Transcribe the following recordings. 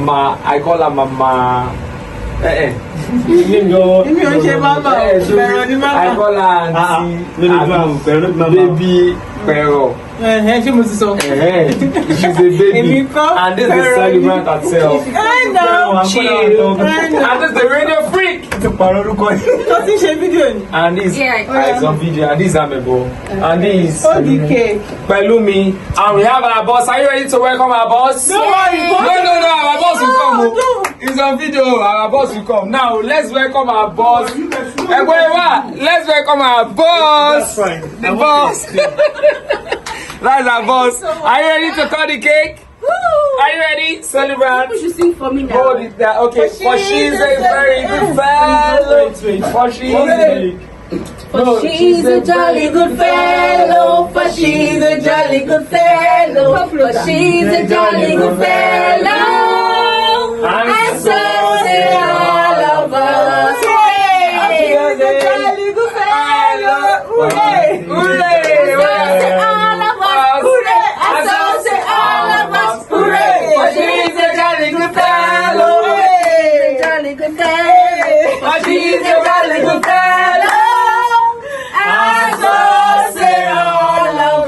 Mama. I call her Mama. I call her Auntie. Baby Pero. She's a baby. And this is the celebrant herself. Chill. And this is the radio freak. And this is some video. And this is Amebo. And this is Pelumi. And we have our boss. Are you ready to welcome our boss? No, our boss will come. It's on video. Our boss will come. Now let's welcome our boss. Let's welcome our boss. That's fine. The boss. That's our boss. Are you ready to cut the cake? Are you ready? Celebrant. You should sing for me now. Hold it there. Okay. For she's a very good fellow. For she's a jolly good fellow. For she's a jolly good fellow. For she's a jolly good fellow. And so say all of us. She's a jolly good fellow. Hooray! Hooray! She's a jolly good fellow.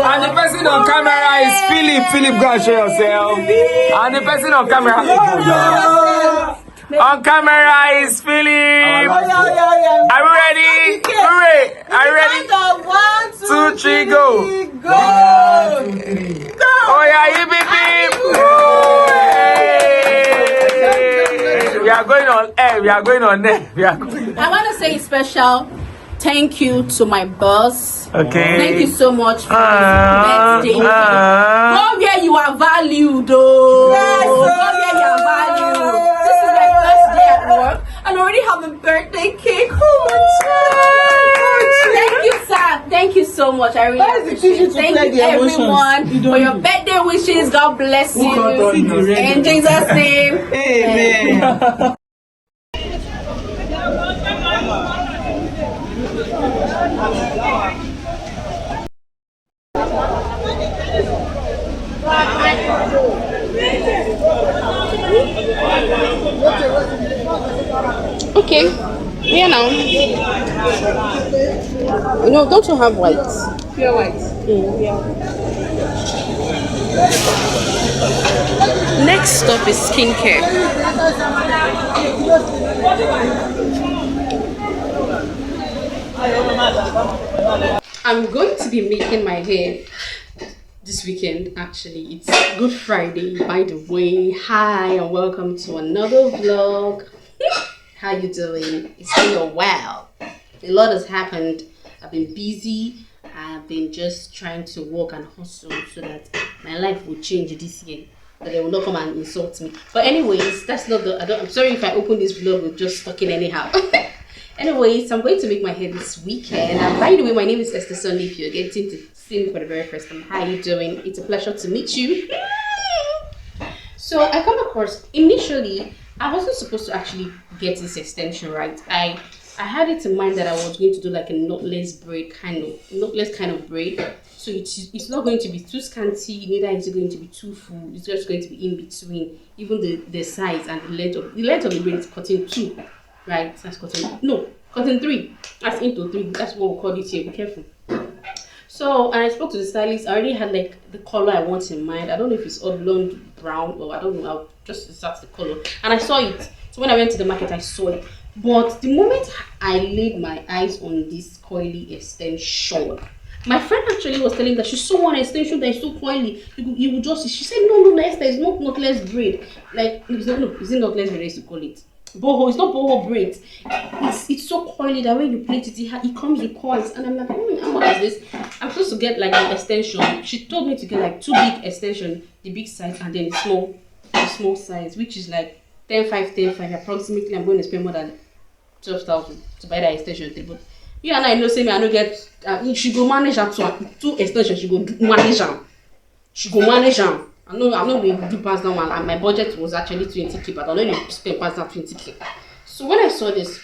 And the person on camera is Philip. Philip, go and show yourself. And the person on camera. On camera is Philip. Are we ready? Hooray! Are you ready? 1, 2, 3, go. Oh yeah, you beep. We are going on air. We are going on air. I want to say a special thank you to my boss. Okay. Thank you so much for this birthday. Go where you are valued, though. Yes, go where you are valued. This is my first day at work, and I already have a birthday cake. Oh my God! Thank you, sir. Thank you so much. I really appreciate it. Thank you, everyone, for your birthday wishes. God bless you. In Jesus' name. Amen. Okay, yeah now. No, don't you have white? Pure white. Yeah. Next stop is skincare. I'm going to be making my hair this weekend. Actually, it's Good Friday, by the way. Hi and welcome to another vlog. How you doing? It's been a while. A lot has happened. I've been busy. I've been just trying to work and hustle so that my life will change this year. That they will not come and insult me. But anyways, that's not the. I'm sorry if I open this vlog with just talking anyhow. Anyways, I'm going to make my hair this weekend. And by the way, my name is Esther Sunday. If you're getting to see me for the very first time, how are you doing? It's a pleasure to meet you. So I come across initially. I wasn't supposed to actually get this extension, right? I had it in mind that I was going to do like a knotless kind of braid. So it's not going to be too scanty, neither is it going to be too full. It's just going to be in between. Even the size and the length of the braid is cutting 2, right? That's cutting 3. That's into 3. That's what we call it here. Be careful. So, and I spoke to the stylist. I already had like the color I want in mind. I don't know if it's oblong brown or I don't know. I'll just search the color. And I saw it. So when I went to the market, I saw it. But the moment I laid my eyes on this coily extension, my friend actually was telling that she saw one extension that is so coily. You would just, she said, no, Esther, it's not knotless braid. Like, is it knotless braid, as you call it? Boho, it's not boho braid. It's so coily that when you plait it, it comes with coils. And I'm like, what is this? I'm supposed to get like an extension. She told me to get like 2 big extensions, the big size, and then the small size, which is like 10,500 approximately. I'm going to spend more than 12,000 to buy that extension table. You and I know, say me, I don't get. She go manage her 2 extensions. She go manage them. I'm not going to do past that one. And my budget was actually 20k, but I'm not going to spend past that 20k. So when I saw this,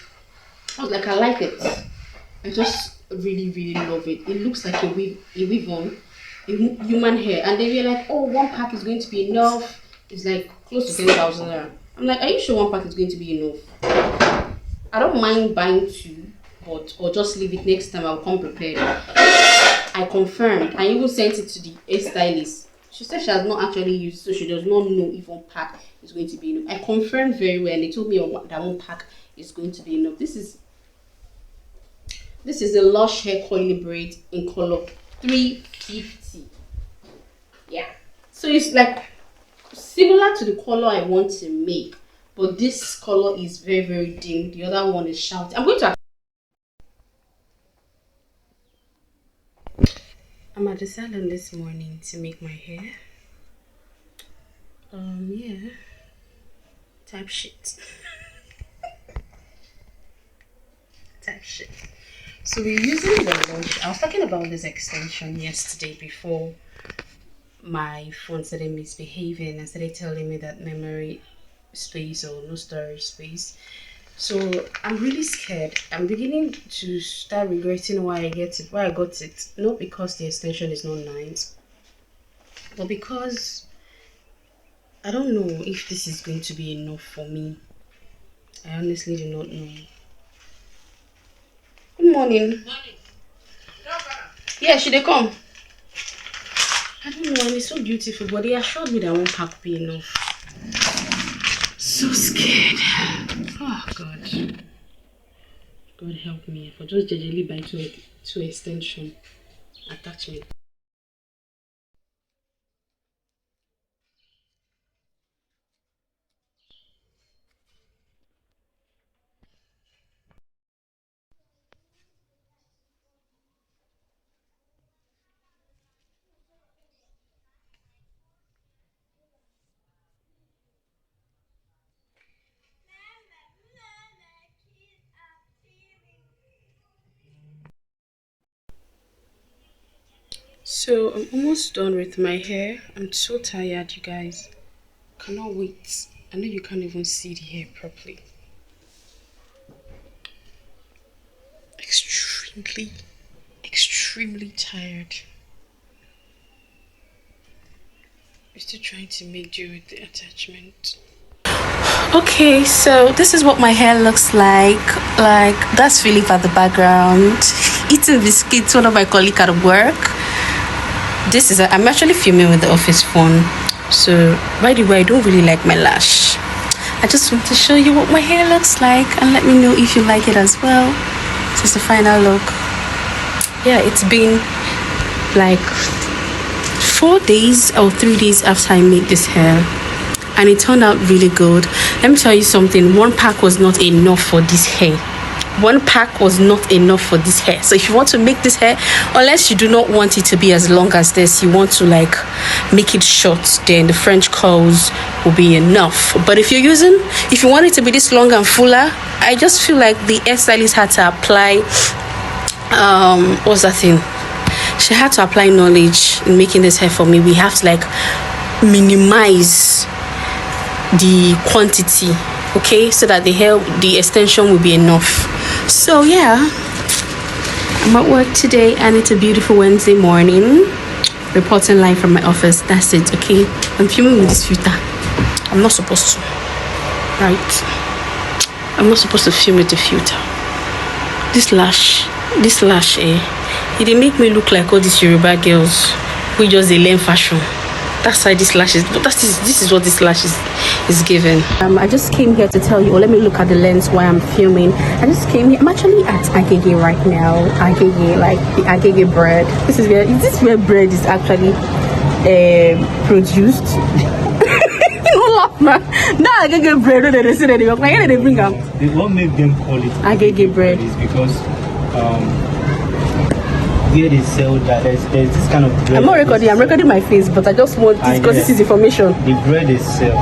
I was like, I like it. I just really, really love it. It looks like a weave on human hair. And they were like, oh, 1 pack is going to be enough. It's like close to 10,000 naira. I'm like, are you sure one pack is going to be enough? I don't mind buying 2, or just leave it. Next time I'll come prepared. I confirmed. I even sent it to the hairstylist. She said she has not actually used it, so she does not know if one pack is going to be enough. I confirmed very well, and they told me that one pack is going to be enough. This is a Lush hair coily braid in color 350. Yeah, so it's like similar to the color I want to make, but this color is very, very dim. The other one is shouting. I'm at the salon this morning to make my hair. Yeah, type shit. Type shit. So we're using the lush. I was talking about this extension yesterday before my phone started misbehaving and started telling me that memory space or no storage space. So I'm really scared. I'm beginning to start regretting why I got it. Not because the extension is not nice, but because I don't know if this is going to be enough for me. I honestly do not know. Good morning. Yeah, should they come? I don't know, and it's so beautiful, but they assured me that one pack will be enough. So scared. Oh God. God help me for just gingerly buy two extension attachment. So I'm almost done with my hair. I'm so tired, you guys. Cannot wait. I know you can't even see the hair properly. Extremely tired. I'm still trying to make do with the attachment. Okay, so this is what my hair looks like. Like, that's Philip at the background eating biscuits, one of my colleagues at work. I'm actually filming with the office phone. So by the way, I don't really like my lash. I just want to show you what my hair looks like and let me know if you like it as well. This is the final look. Yeah, it's been like 4 days or 3 days after I made this hair, and it turned out really good. Let me tell you something. One pack was not enough for this hair. One pack was not enough for this hair. So if you want to make this hair, unless you do not want it to be as long as this, you want to like make it short, then the French curls will be enough. But if you want it to be this long and fuller, I just feel like the hairstylist had to apply what's that thing? She had to apply knowledge in making this hair for me. We have to like minimize the quantity, okay, so that the extension will be enough. So yeah, I'm at work today and it's a beautiful Wednesday morning, reporting live from my office. That's it, okay? I'm filming with this filter. I'm not supposed to, right? I'm not supposed to film with the filter. This lash, it didn't make me look like all these Yoruba girls who just they learn fashion. That's why this lash is, but this is what this lash is giving. I just came here to tell you, let me look at the lens while I'm filming. I just came here. I'm actually at Agege right now. Agege, like the Agege bread. This is where bread is actually produced. You don't laugh, man. Now Agege bread, they say that they bring up. What make them call it Agege bread is because where they sell that there's this kind of bread. I'm not recording. I'm recording my face, but I just want this because this is information. The bread is sell.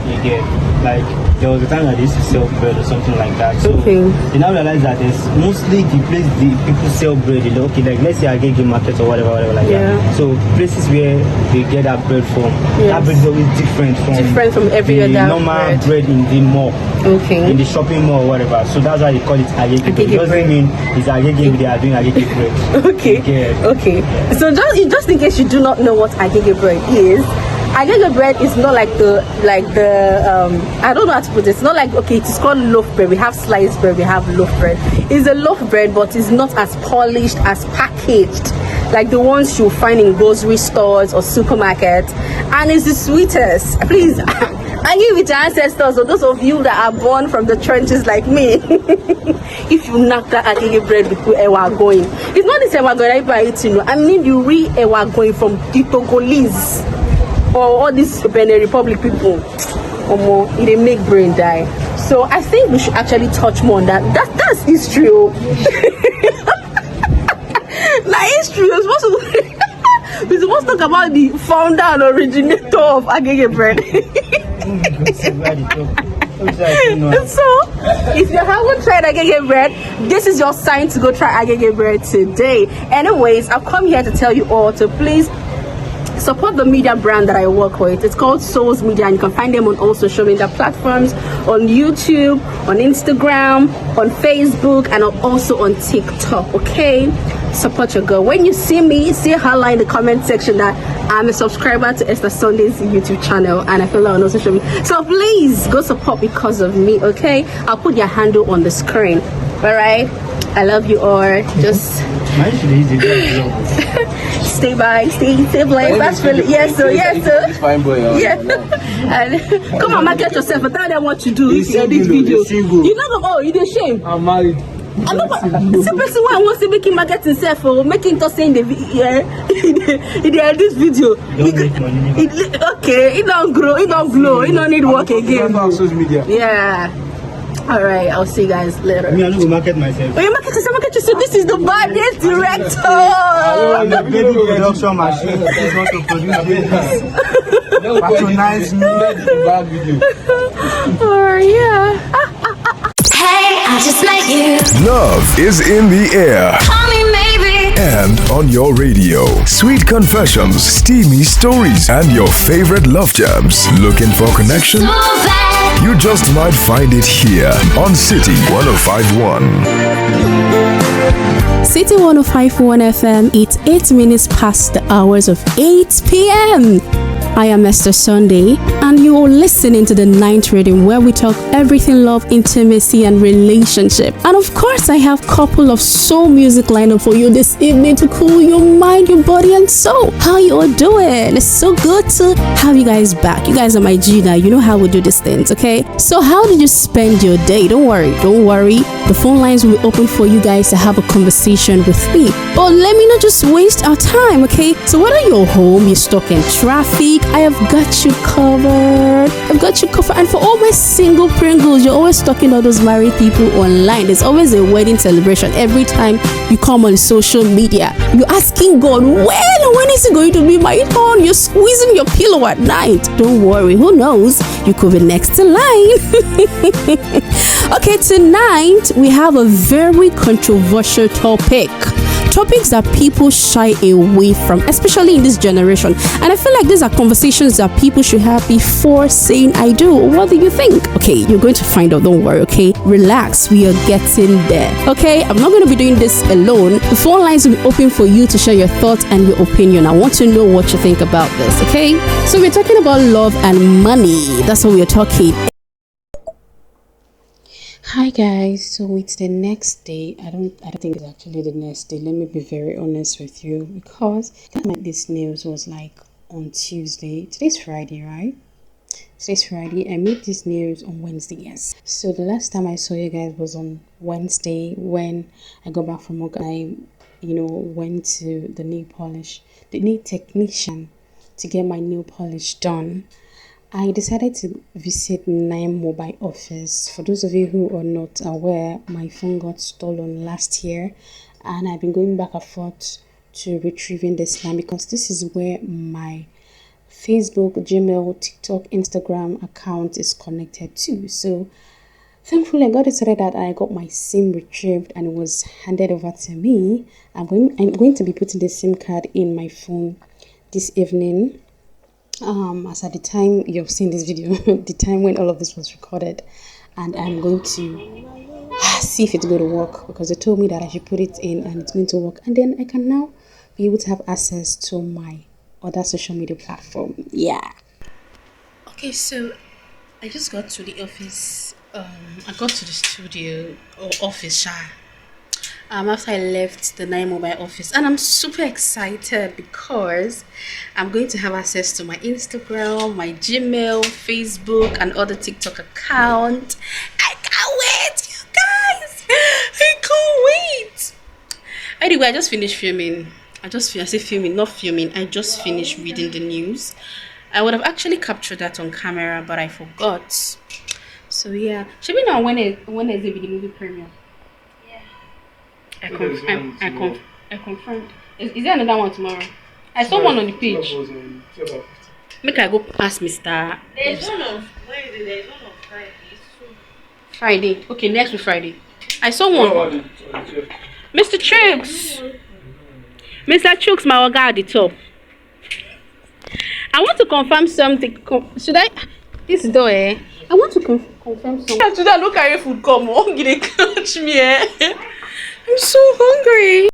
You get, like, there was a time that they used to sell bread or something like that. So they now realize that there's mostly the place the people sell bread. Okay, like let's say I get market or whatever like that. So places where they get that bread from, that bread is always different from every other normal bread in the mall. In the shopping mall or whatever. So that's why they call it Agege bread. It doesn't mean it's Agege, they are doing Agege bread. Okay. So just in case you do not know what Agege bread is, agege bread is not like the I don't know how to put it. It's not like, okay, it is called loaf bread. We have sliced bread, we have loaf bread. It's a loaf bread, but it's not as polished, as packaged like the ones you'll find in grocery stores or supermarkets, and it's the sweetest. Please, I give it to ancestors, or those of you that are born from the trenches like me. If you knock that agege bread with ewa going, it's not this ewa going I eating. I mean you read ewa going from the Togolese or all these Benin Republic people. It make brain die. So I think we should actually touch more on that. That's history. Like history, we're supposed to talk about the founder and originator of agege bread. So, if you haven't tried agege bread, this is your sign to go try agege bread today. Anyways, I've come here to tell you all to please support the media brand that I work with. It's called Souls Media, and you can find them on all social media platforms, on YouTube, on Instagram, on Facebook, and also on TikTok. Okay, support your girl. When you see me, say hello in the comment section that I'm a subscriber to Esther Sunday's YouTube channel, and I follow her on all social media. So please go support because of me. Okay, I'll put your handle on the screen. All right, I love you all. Just stay blessed. That's really yes, sir. Yes, sir. This fine boy. Yeah. And come on, market yourself and tell them what you do if you edit video. You know, you dey shame. I'm married. I know, see person who wants to make him market himself or making to say in the this video. Okay, it don't grow, it don't glow, it don't need work again. Social media. Yeah. All right, I'll see you guys later. I don't market myself. Oh, you market yourself. This is the baddest director. The baby production machine is not to produce babies. Patronize me. Oh yeah. Hey, I just met you. Love is in the air. Call me maybe. And on your radio. Sweet confessions, steamy stories, and your favorite love jams. Looking for connection? So bad. You just might find it here on City 105.1. City 105.1 FM, it's 8 minutes past the hours of 8 p.m. I am Esther Sunday, and you are listening to the 9th reading where we talk everything love, intimacy, and relationship. And of course, I have a couple of soul music lined up for you this evening to cool your mind, your body, and soul. How you all doing? It's so good to have you guys back. You guys are my G now. You know how we do these things, okay? So how did you spend your day? Don't worry. The phone lines will be open for you guys to have a conversation with me. But let me not just waste our time, okay? So whether you're home, you're stuck in traffic, I have got you covered. And for all my single Pringles, you're always stalking all those married people online. There's always a wedding celebration every time you come on social media. You're asking God, when is it going to be my turn? You're squeezing your pillow at night. Don't worry, who knows? You could be next in line. Okay, tonight we have a very controversial topics that people shy away from, especially in this generation. And I feel like these are conversations that people should have before saying I do. What do you think? Okay, you're going to find out. Don't worry, okay? Relax, we are getting there. Okay, I'm not going to be doing this alone. The phone lines will be open for you to share your thoughts and your opinion. I want to know what you think about this, okay? So we're talking about love and money. That's what we're talking. Hi guys, so it's the next day. I don't think it's actually the next day. Let me be very honest with you, because this news was like on Tuesday. Today's Friday, right? Today's Friday. I made this news on Wednesday, yes. So the last time I saw you guys was on Wednesday when I got back from work. I went to the nail technician to get my nail polish done. I decided to visit 9 mobile office. For those of you who are not aware, my phone got stolen last year, and I've been going back and forth to retrieving this line because this is where my Facebook, Gmail, TikTok, Instagram account is connected to. So thankfully I got decided that I got my SIM retrieved and it was handed over to me. I'm going to be putting the SIM card in my phone this evening. As at the time you've seen this video, the time when all of this was recorded, and I'm going to see if it's going to work, because they told me that I should put it in and it's going to work, and then I can now be able to have access to my other social media platform. Yeah, Okay, so I just got to the office. I got to the studio or office, after I left the Nine Mobile office, and I'm super excited because I'm going to have access to my Instagram, my Gmail, Facebook, and other TikTok account. I can't wait, you guys! I can't wait! Anyway, I just finished filming. I say filming, not filming. I just finished reading the news. I would have actually captured that on camera, but I forgot. So yeah, should we know when is the movie premiere? I confirmed. Is there another one tomorrow? I saw one on the page. Make I go ask Mr. There's one on Wednesday, there's one on Friday. Friday. Okay, next week Friday. I saw one. Mr. Chooks. Mr. Chooks, my guy at the top. I want to confirm something. Should I? This door, I want to confirm something. Today I don't carry food come on. Gonna catch me, I'm so hungry.